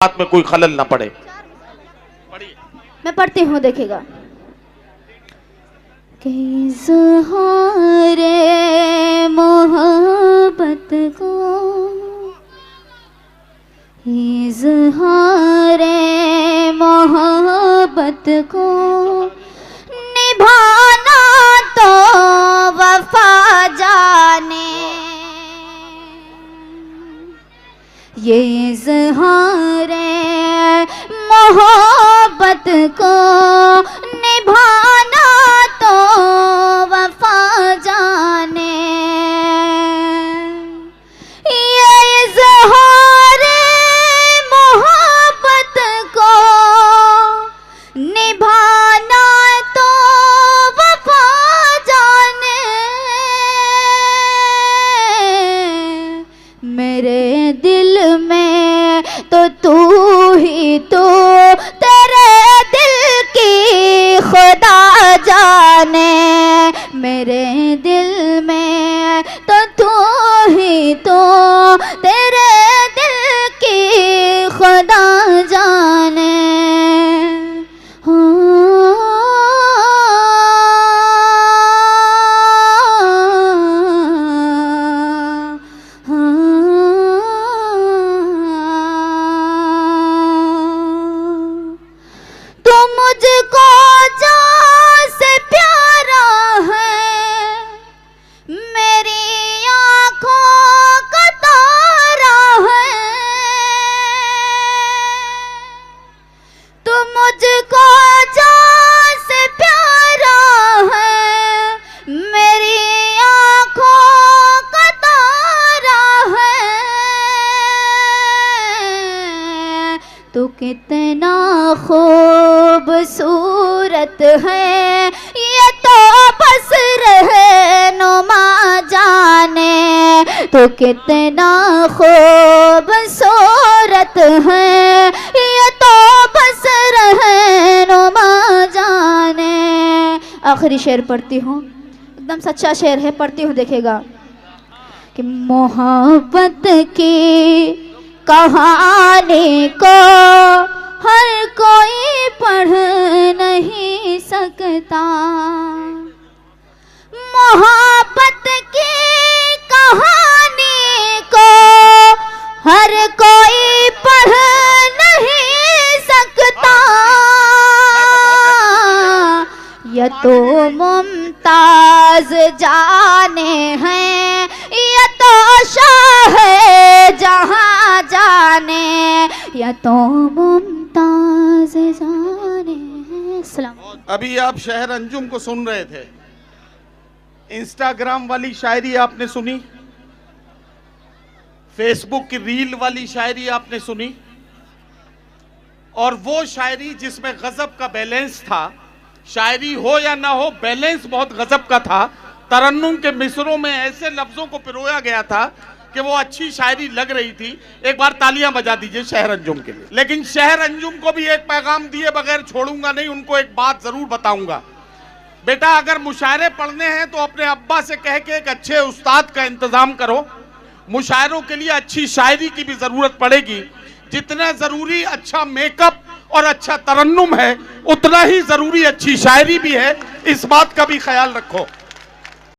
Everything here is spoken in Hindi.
बात में कोई खलल ना पड़े। पढ़िए। मैं पढ़ती हूँ, देखिएगा। कि इज़हारे मोहब्बत को, इज़हारे मोहब्बत को निभाना तो वफा जाने, ये इज़हारे मोहब्बत को निभाना तो वफा जाने, ये इज़हारे मोहब्बत को निभाना तो वफा जाने, मेरे दिल में तो तू ही तो, तेरे दिल की खुदा जाने, मेरे दिल में तो तू ही तो, तेरे दिल की खुदा जाने। मुझको जान से प्यारा है, मेरी आँखों का तारा है, तू मुझको जान से प्यारा है, मेरी आँखों का तारा है, तू कितना खूबसूरत है ये तो बस रहनुमा जाने, तो कितना खूबसूरत है ये तो बस रहनुमा जाने। आखिरी शेर पढ़ती हूँ, एकदम सच्चा शेर है, पढ़ती हूँ, देखिएगा। कि मोहब्बत की कहानी को हर कोई पढ़ नहीं सकता, मोहब्बत की कहानी को हर कोई पढ़ नहीं सकता, ये तो मुमताज जाने हैं, ये तो शाह जहां जाने, ये तो मुमताज जाने हैं। सलाम। अभी आप शहर अंजुम को सुन रहे थे, इंस्टाग्राम वाली शायरी आपने सुनी, फेसबुक की रील वाली शायरी आपने सुनी, और वो शायरी जिसमें गजब का बैलेंस था, शायरी हो या ना हो बैलेंस बहुत गजब का था, तरन्नुम के मिसरों में ऐसे लफ्जों को पिरोया गया था कि वो अच्छी शायरी लग रही थी। एक बार तालियां बजा दीजिए शहर अंजुम के लिए। लेकिन शहर अंजुम को भी एक पैगाम दिए बगैर छोड़ूंगा नहीं, उनको एक बात जरूर बताऊंगा। बेटा, अगर मुशायरे पढ़ने हैं तो अपने अब्बा से कह के एक अच्छे उस्ताद का इंतजाम करो। मुशायरों के लिए अच्छी शायरी की भी जरूरत पड़ेगी। जितना जरूरी अच्छा मेकअप और अच्छा तरन्नुम है, उतना ही जरूरी अच्छी शायरी भी है। इस बात का भी ख्याल रखो।